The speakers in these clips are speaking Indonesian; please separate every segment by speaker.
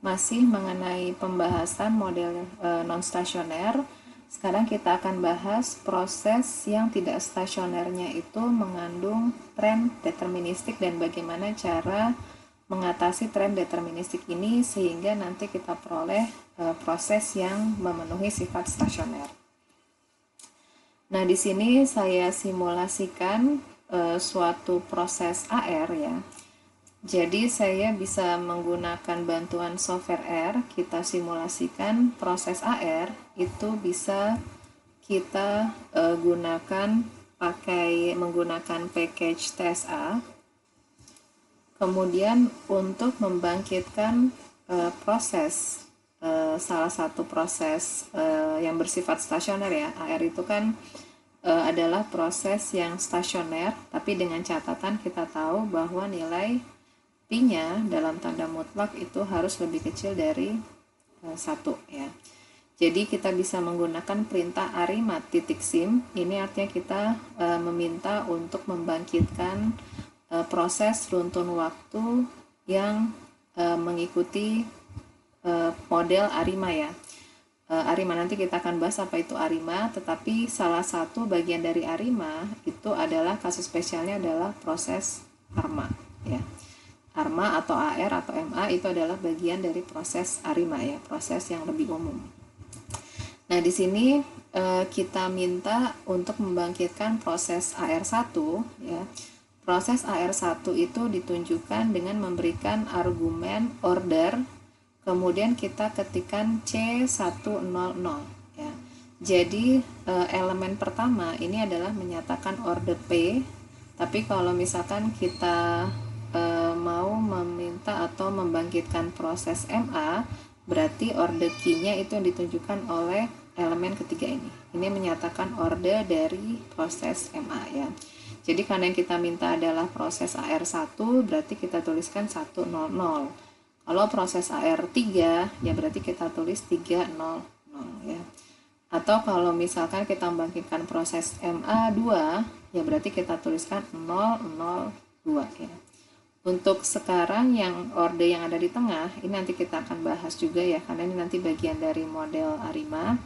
Speaker 1: masih mengenai pembahasan model non stasioner. Sekarang kita akan bahas proses yang tidak stasionernya itu mengandung tren deterministik dan bagaimana cara mengatasi tren deterministik ini sehingga nanti kita peroleh proses yang memenuhi sifat stasioner. Nah, di sini saya simulasikan suatu proses AR ya. Jadi saya bisa menggunakan bantuan software R, kita simulasikan proses AR itu bisa kita gunakan menggunakan package TSA. Kemudian untuk membangkitkan proses salah satu proses yang bersifat stasioner ya, AR itu kan adalah proses yang stasioner, tapi dengan catatan kita tahu bahwa nilai P-nya dalam tanda mutlak itu harus lebih kecil dari 1 ya. Jadi kita bisa menggunakan perintah arimat.sim. Ini artinya kita meminta untuk membangkitkan proses runtun waktu yang mengikuti model ARIMA ya. ARIMA nanti kita akan bahas apa itu ARIMA, tetapi salah satu bagian dari ARIMA itu adalah kasus spesialnya adalah proses ARMA ya. ARMA atau AR atau MA itu adalah bagian dari proses ARIMA ya, proses yang lebih umum. Nah, di sini kita minta untuk membangkitkan proses AR1 ya. Proses AR1 itu ditunjukkan dengan memberikan argumen order, kemudian kita ketikkan C100 ya. Jadi elemen pertama ini adalah menyatakan order P, tapi kalau misalkan kita mau meminta atau membangkitkan proses MA, berarti order key-nya itu yang ditunjukkan oleh elemen ketiga ini. Ini menyatakan order dari proses MA ya. Jadi karena yang kita minta adalah proses AR1, berarti kita tuliskan 100 Kalau proses AR3 ya berarti kita tulis 300 ya. Atau kalau misalkan kita membangkitkan proses MA2 ya berarti kita tuliskan 002 ya. Untuk sekarang yang order yang ada di tengah ini nanti kita akan bahas juga ya, karena ini nanti bagian dari model ARIMA.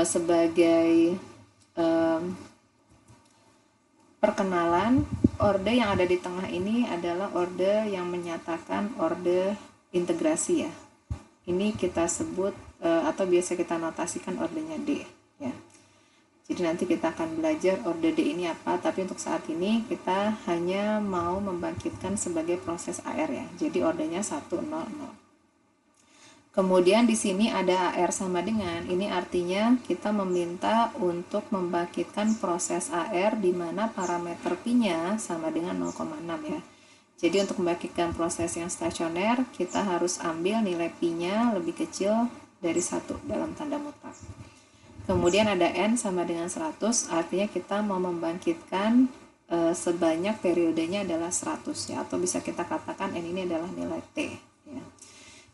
Speaker 1: Sebagai perkenalan, order yang ada di tengah ini adalah order yang menyatakan order integrasi ya. Ini kita sebut atau biasa kita notasikan ordernya D ya. Jadi nanti kita akan belajar order D ini apa, tapi untuk saat ini kita hanya mau membangkitkan sebagai proses AR ya. Jadi ordernya 100. Kemudian di sini ada AR sama dengan, ini artinya kita meminta untuk membangkitkan proses AR di mana parameter P-nya sama dengan 0,6 ya. Jadi untuk membangkitkan proses yang stasioner, kita harus ambil nilai P-nya lebih kecil dari 1 dalam tanda mutlak. Kemudian ada N sama dengan 100, artinya kita mau membangkitkan sebanyak periodenya adalah 100 ya, atau bisa kita katakan N ini adalah nilai T ya.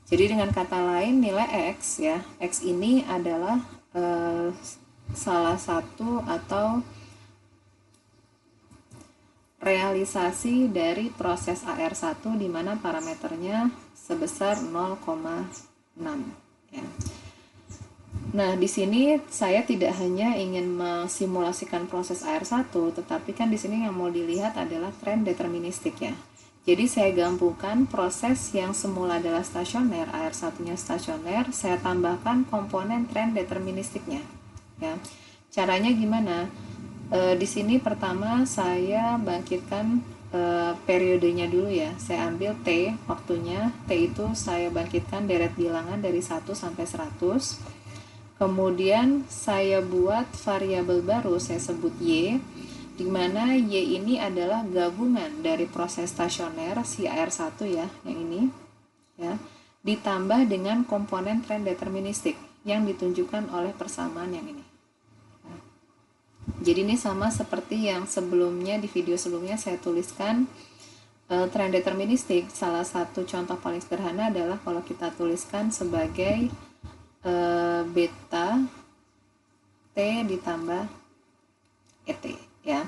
Speaker 1: Jadi dengan kata lain nilai X ya, X ini adalah salah satu atau realisasi dari proses AR1 di mana parameternya sebesar 0,6 ya. Nah, di sini saya tidak hanya ingin mensimulasikan proses AR1, tetapi kan di sini yang mau dilihat adalah tren deterministik ya. Jadi saya gabungkan proses yang semula adalah stasioner, AR1-nya stasioner, saya tambahkan komponen tren deterministiknya ya. Caranya gimana? Di sini pertama saya bangkitkan periodenya dulu ya. Saya ambil T waktunya. T itu saya bangkitkan deret bilangan dari 1 sampai 100. Kemudian saya buat variabel baru, saya sebut Y, di mana Y ini adalah gabungan dari proses stasioner si AR1 ya, yang ini ya, ditambah dengan komponen tren deterministik yang ditunjukkan oleh persamaan yang ini. Jadi ini sama seperti yang sebelumnya, di video sebelumnya saya tuliskan tren deterministik. Salah satu contoh paling sederhana adalah kalau kita tuliskan sebagai beta T ditambah ET ya.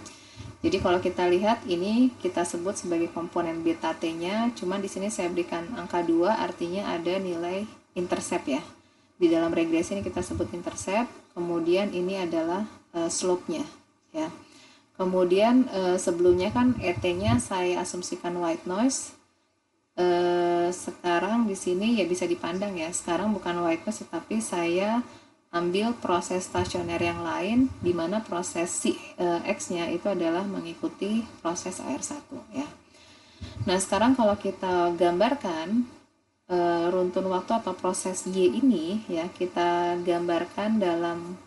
Speaker 1: Jadi kalau kita lihat ini kita sebut sebagai komponen beta t-nya, cuman di sini saya berikan angka 2 artinya ada nilai intercept ya. Di dalam regresi ini kita sebut intercept, kemudian ini adalah slope-nya ya. Kemudian sebelumnya kan ET-nya saya asumsikan white noise. Sekarang di sini ya bisa dipandang ya, sekarang bukan white noise tetapi saya ambil proses stasioner yang lain di mana proses X-nya itu adalah mengikuti proses AR1 ya. Nah, sekarang kalau kita gambarkan runtun waktu atau proses Y ini ya, kita gambarkan dalam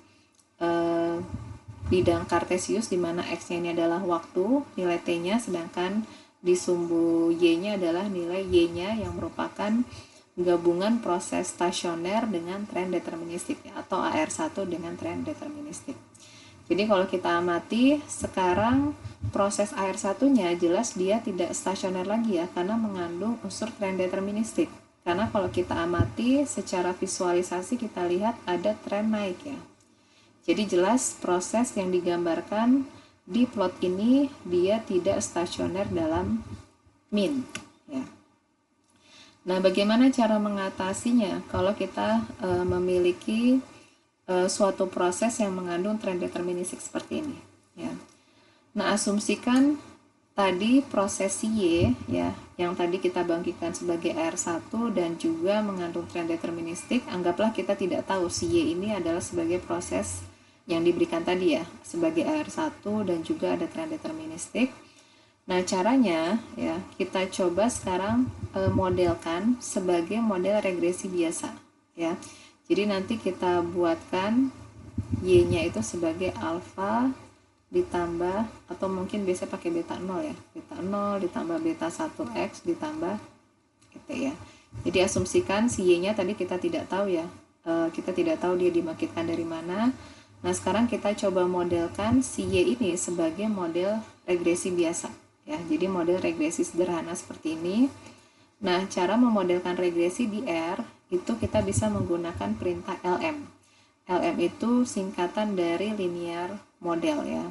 Speaker 1: bidang kartesius di mana X-nya ini adalah waktu, nilai T-nya, sedangkan di sumbu Y-nya adalah nilai Y-nya yang merupakan gabungan proses stasioner dengan tren deterministik atau AR1 dengan tren deterministik. Jadi kalau kita amati sekarang proses AR1-nya jelas dia tidak stasioner lagi ya, karena mengandung unsur tren deterministik. Karena kalau kita amati secara visualisasi kita lihat ada tren naik ya. Jadi jelas proses yang digambarkan di plot ini dia tidak stasioner dalam min ya. Nah, bagaimana cara mengatasinya kalau kita memiliki suatu proses yang mengandung tren deterministik seperti ini ya. Nah, asumsikan tadi proses Y ya, yang tadi kita bangkitkan sebagai AR1 dan juga mengandung tren deterministik, anggaplah kita tidak tahu si Y ini adalah sebagai proses yang diberikan tadi ya, sebagai AR1 dan juga ada tren deterministik. Nah, caranya ya kita coba sekarang modelkan sebagai model regresi biasa ya. Jadi nanti kita buatkan Y-nya itu sebagai alfa ditambah, atau mungkin biasa pakai beta 0 ya. Beta 0 ditambah beta 1x ditambah gitu ya. Jadi asumsikan si Y-nya tadi kita tidak tahu ya. Kita tidak tahu dia dibangkitkan dari mana. Nah, sekarang kita coba modelkan si Y ini sebagai model regresi biasa. Ya, jadi model regresi sederhana seperti ini. Nah, cara memodelkan regresi di R itu kita bisa menggunakan perintah LM. LM itu singkatan dari linear model ya.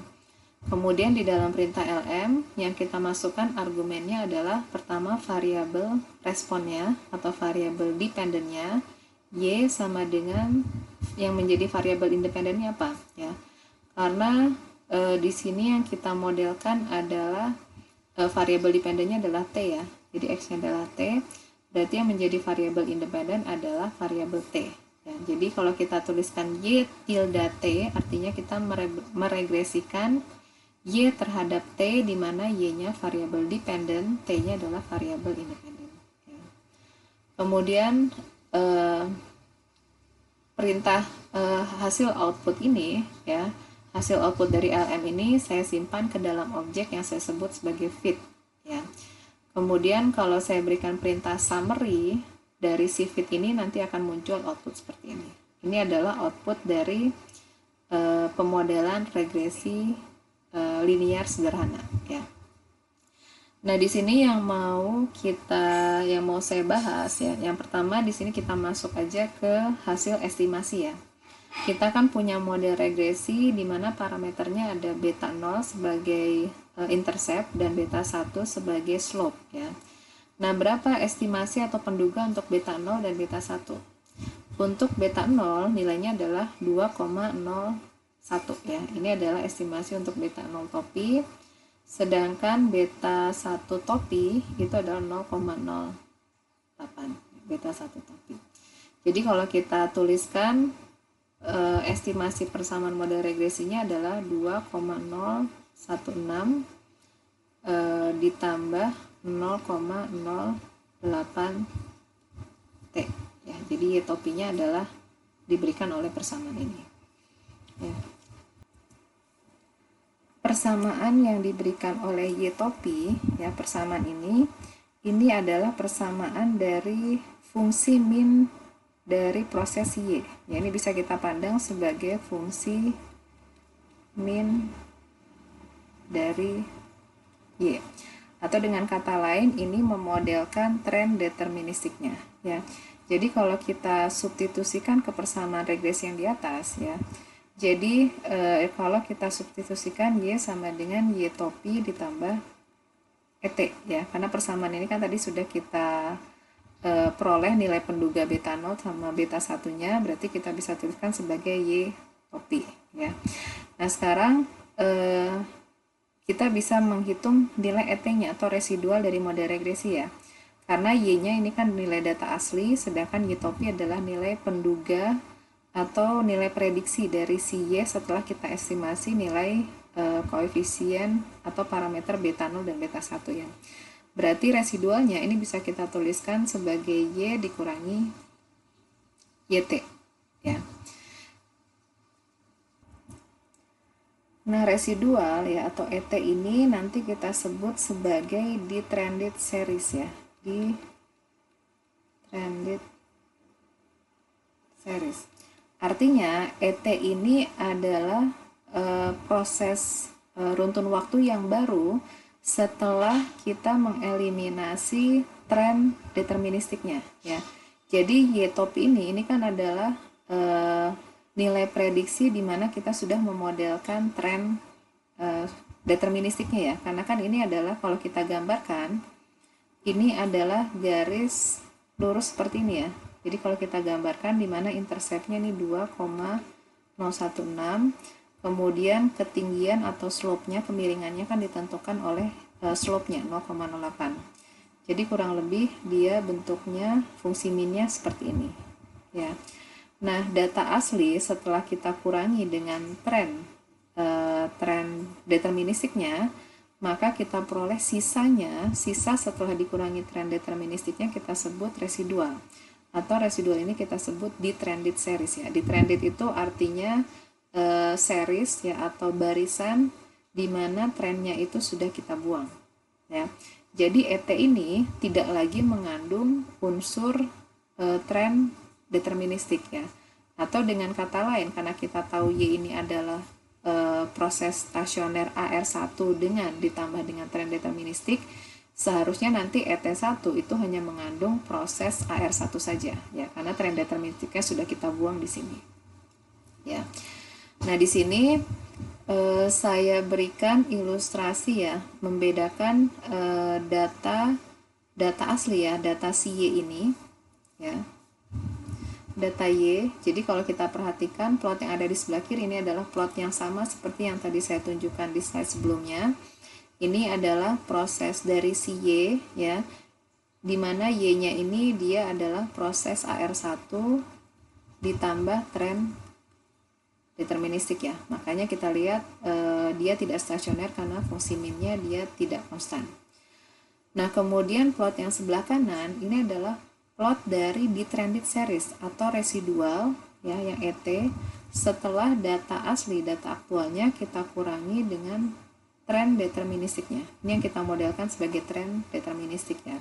Speaker 1: Kemudian di dalam perintah LM yang kita masukkan argumennya adalah pertama variabel responnya atau variabel dependennya Y sama dengan yang menjadi variabel independennya apa ya. Karena di sini yang kita modelkan adalah variabel dependennya adalah T ya, jadi X-nya adalah T, berarti yang menjadi variabel independen adalah variabel T ya. Jadi kalau kita tuliskan Y tilde T artinya kita meregresikan Y terhadap T di mana Y-nya variabel dependen, T-nya adalah variabel independen ya. Kemudian perintah hasil output ini ya, hasil output dari LM ini saya simpan ke dalam objek yang saya sebut sebagai feed ya. Kemudian kalau saya berikan perintah summary dari si feed ini nanti akan muncul output seperti ini. Ini adalah output dari pemodelan regresi linear sederhana ya. Nah, di sini yang mau saya bahas ya. Yang pertama di sini kita masuk aja ke hasil estimasi ya. Kita kan punya model regresi di mana parameternya ada beta 0 sebagai intercept dan beta 1 sebagai slope ya. Nah, berapa estimasi atau penduga untuk beta 0 dan beta 1? Untuk beta 0 nilainya adalah 2,01 ya. Ini adalah estimasi untuk beta 0 topi. Sedangkan beta 1 topi itu adalah 0,08 beta 1 topi. Jadi kalau kita tuliskan estimasi persamaan model regresinya adalah 2,016 ditambah 0,08 T ya. Jadi topinya adalah diberikan oleh persamaan ini ya. Persamaan yang diberikan oleh Y topi ya, persamaan ini adalah persamaan dari fungsi min dari proses Y ya. Ini bisa kita pandang sebagai fungsi min dari Y, atau dengan kata lain ini memodelkan tren deterministiknya ya. Jadi kalau kita substitusikan ke persamaan regresi yang di atas ya, Jadi kalau kita substitusikan Y sama dengan Y topi ditambah ET ya, karena persamaan ini kan tadi sudah kita peroleh nilai penduga beta 0 sama beta satunya, berarti kita bisa tuliskan sebagai Y topi ya. Nah sekarang kita bisa menghitung nilai ET-nya atau residual dari model regresi ya. Karena Y-nya ini kan nilai data asli, sedangkan Y topi adalah nilai penduga atau nilai prediksi dari si Y setelah kita estimasi nilai koefisien atau parameter beta 0 dan beta 1 ya. Berarti residualnya ini bisa kita tuliskan sebagai Y dikurangi YT ya. Nah, residual ya atau ET ini nanti kita sebut sebagai detrended series ya. Detrended series. Artinya ET ini adalah proses runtun waktu yang baru setelah kita mengeliminasi tren deterministiknya ya. Jadi Y top ini kan adalah nilai prediksi di mana kita sudah memodelkan tren deterministiknya ya. Karena kan ini adalah kalau kita gambarkan ini adalah garis lurus seperti ini ya. Jadi kalau kita gambarkan di mana interceptnya ini 2,016, kemudian ketinggian atau slope-nya, kemiringannya kan ditentukan oleh slope-nya 0,08. Jadi kurang lebih dia bentuknya fungsi min-nya seperti ini ya. Nah, data asli setelah kita kurangi dengan tren deterministiknya, maka kita peroleh sisanya, sisa setelah dikurangi tren deterministiknya kita sebut residual. Atau residual ini kita sebut detrended series ya. Detrended itu artinya series ya atau barisan di mana trennya itu sudah kita buang ya. Jadi ET ini tidak lagi mengandung unsur tren deterministik ya. Atau dengan kata lain, karena kita tahu Y ini adalah proses stasioner AR1 ditambah dengan tren deterministik, seharusnya nanti ET1 itu hanya mengandung proses AR1 saja ya, karena tren deterministiknya sudah kita buang di sini. Ya. Nah, di sini saya berikan ilustrasi ya, membedakan data asli ya, data si Y ini ya. Data Y, jadi kalau kita perhatikan plot yang ada di sebelah kiri ini adalah plot yang sama seperti yang tadi saya tunjukkan di slide sebelumnya. Ini adalah proses dari si Y ya, dimana Y-nya ini dia adalah proses AR1 ditambah tren deterministik ya. Makanya kita lihat dia tidak stasioner karena fungsi min-nya dia tidak konstan. Nah, kemudian plot yang sebelah kanan ini adalah plot dari detrended series atau residual ya yang ET setelah data asli, data aktualnya kita kurangi dengan tren deterministiknya. Ini yang kita modelkan sebagai tren deterministik ya.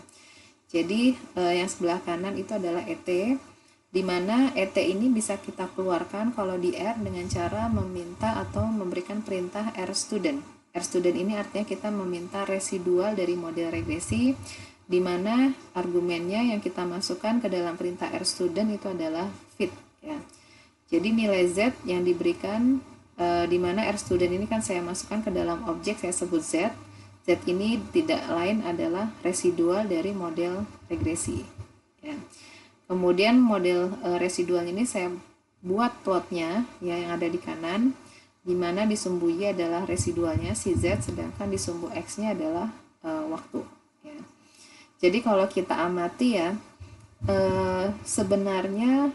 Speaker 1: Jadi yang sebelah kanan itu adalah ET, di mana ET ini bisa kita keluarkan kalau di R dengan cara meminta atau memberikan perintah R student. R student ini artinya kita meminta residual dari model regresi, di mana argumennya yang kita masukkan ke dalam perintah R student itu adalah fit ya. Jadi nilai Z yang diberikan di mana R student ini kan saya masukkan ke dalam objek, saya sebut Z. Z ini tidak lain adalah residual dari model regresi ya. Kemudian model residual ini saya buat plotnya ya yang ada di kanan, di mana di sumbu Y adalah residualnya si Z, sedangkan di sumbu X-nya adalah waktu ya. Jadi kalau kita amati ya, sebenarnya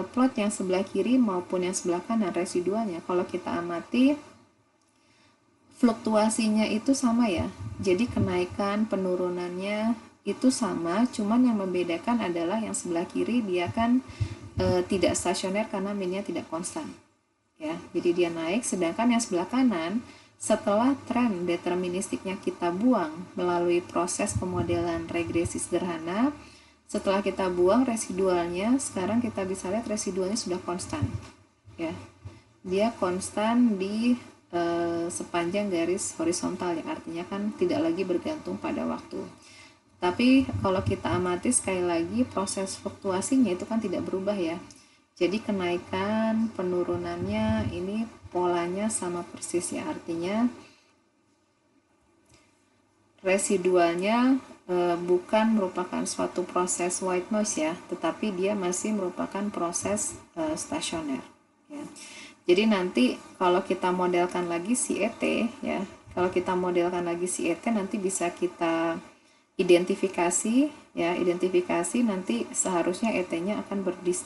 Speaker 1: plot yang sebelah kiri maupun yang sebelah kanan residualnya, kalau kita amati fluktuasinya itu sama ya. Jadi kenaikan penurunannya itu sama, cuman yang membedakan adalah yang sebelah kiri dia kan tidak stasioner karena min-nya tidak konstan ya. Jadi dia naik, sedangkan yang sebelah kanan setelah tren deterministiknya kita buang melalui proses pemodelan regresi sederhana, setelah kita buang residualnya, sekarang kita bisa lihat residualnya sudah konstan ya. Dia konstan di sepanjang garis horizontal ya, artinya kan tidak lagi bergantung pada waktu. Tapi kalau kita amati sekali lagi proses fluktuasinya itu kan tidak berubah ya. Jadi kenaikan penurunannya ini polanya sama persis ya, artinya residualnya bukan merupakan suatu proses white noise ya, tetapi dia masih merupakan proses stasioner ya. Jadi nanti kalau kita modelkan lagi si ET ya, kalau kita modelkan lagi si ET nanti bisa kita identifikasi ya, identifikasi nanti seharusnya ET-nya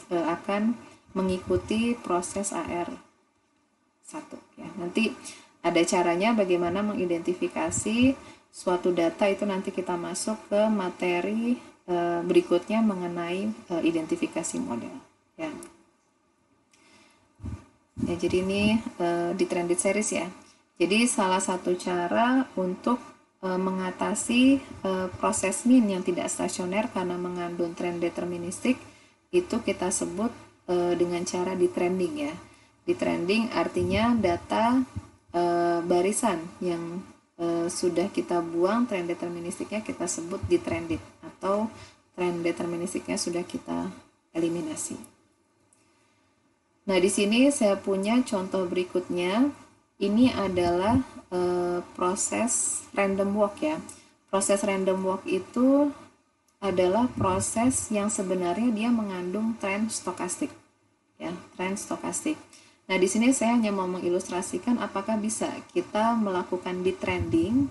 Speaker 1: akan mengikuti proses AR1 ya. Nanti ada caranya bagaimana mengidentifikasi suatu data itu, nanti kita masuk ke materi berikutnya mengenai identifikasi model ya. Ya, jadi ini di trended series ya. Jadi salah satu cara untuk mengatasi proses min yang tidak stasioner karena mengandung trend deterministik itu kita sebut dengan cara di trending ya. Di trending artinya data barisan yang sudah kita buang trend deterministiknya kita sebut di trended, atau trend deterministiknya sudah kita eliminasi. Nah, di sini saya punya contoh berikutnya. Ini adalah proses random walk ya. Proses random walk itu adalah proses yang sebenarnya dia mengandung tren stokastik ya, tren stokastik. Nah, di sini saya hanya mau mengilustrasikan apakah bisa kita melakukan detrending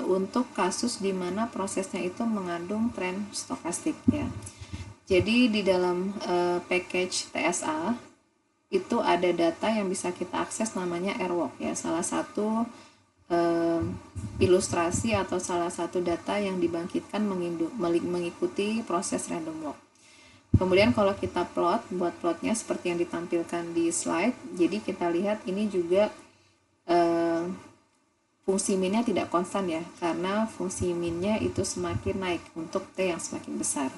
Speaker 1: untuk kasus di mana prosesnya itu mengandung tren stokastik ya. Jadi di dalam package TSA itu ada data yang bisa kita akses namanya Airwalk ya, salah satu ilustrasi atau salah satu data yang dibangkitkan mengikuti proses random walk. Kemudian kalau kita plot, buat plotnya seperti yang ditampilkan di slide, jadi kita lihat ini juga fungsi minnya tidak konstan ya, karena fungsi minnya itu semakin naik untuk T yang semakin besar.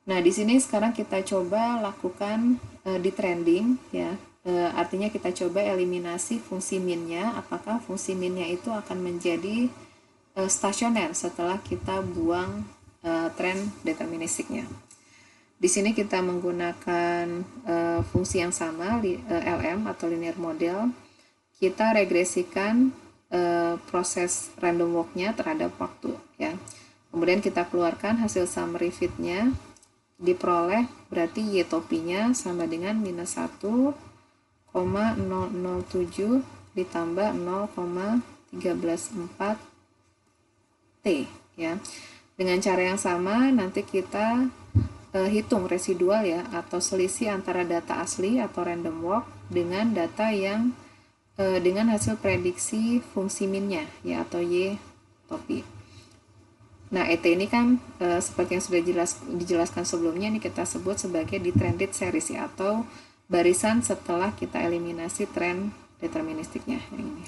Speaker 1: Nah, di sini sekarang kita coba lakukan detrending ya, artinya kita coba eliminasi fungsi minnya, apakah fungsi minnya itu akan menjadi stasioner setelah kita buang tren deterministiknya. Di sini kita menggunakan fungsi yang sama, LM atau linear model. Kita regresikan proses random walk-nya terhadap waktu ya. Kemudian kita keluarkan hasil summary fit-nya, diperoleh berarti Y topinya sama dengan minus 1,007 ditambah 0,134 T ya. Dengan cara yang sama nanti kita hitung residual ya, atau selisih antara data asli atau random walk dengan data yang dengan hasil prediksi fungsi minnya ya, atau Y topi. Nah, ET ini kan seperti yang sudah dijelaskan sebelumnya, ini kita sebut sebagai detrended series ya, atau barisan setelah kita eliminasi tren deterministiknya yang ini.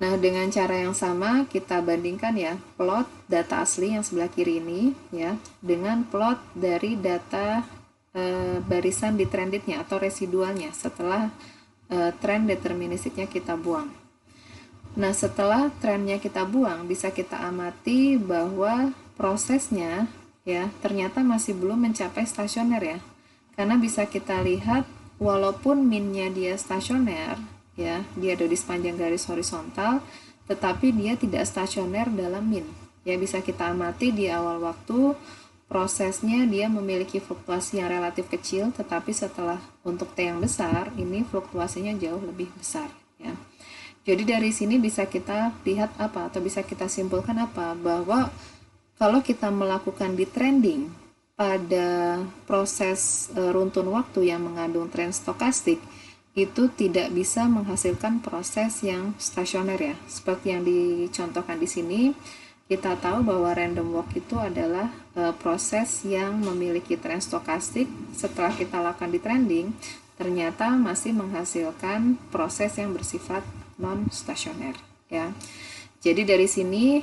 Speaker 1: Nah, dengan cara yang sama kita bandingkan ya plot data asli yang sebelah kiri ini ya dengan plot dari data barisan detrendednya atau residualnya setelah tren deterministiknya kita buang. Nah, setelah trennya kita buang, bisa kita amati bahwa prosesnya ya ternyata masih belum mencapai stasioner ya. Karena bisa kita lihat walaupun minnya dia stasioner ya, dia ada di sepanjang garis horizontal, tetapi dia tidak stasioner dalam min. Ya, bisa kita amati di awal waktu prosesnya dia memiliki fluktuasi yang relatif kecil, tetapi setelah untuk T yang besar, ini fluktuasinya jauh lebih besar ya. Jadi dari sini bisa kita lihat apa, atau bisa kita simpulkan apa, bahwa kalau kita melakukan detrending pada proses runtun waktu yang mengandung tren stokastik, itu tidak bisa menghasilkan proses yang stasioner ya. Seperti yang dicontohkan di sini, kita tahu bahwa random walk itu adalah proses yang memiliki tren stokastik. Setelah kita lakukan detrending, ternyata masih menghasilkan proses yang bersifat non stasioner ya. Jadi dari sini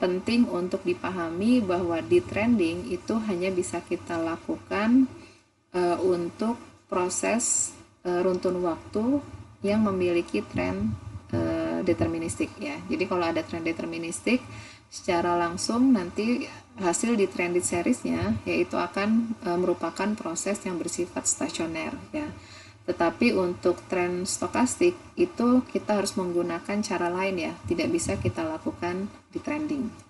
Speaker 1: penting untuk dipahami bahwa detrending itu hanya bisa kita lakukan untuk proses runtun waktu yang memiliki tren deterministik ya. Jadi kalau ada tren deterministik, secara langsung nanti hasil di trended seriesnya yaitu akan merupakan proses yang bersifat stasioner ya. Tetapi untuk tren stokastik itu kita harus menggunakan cara lain ya, tidak bisa kita lakukan di trending.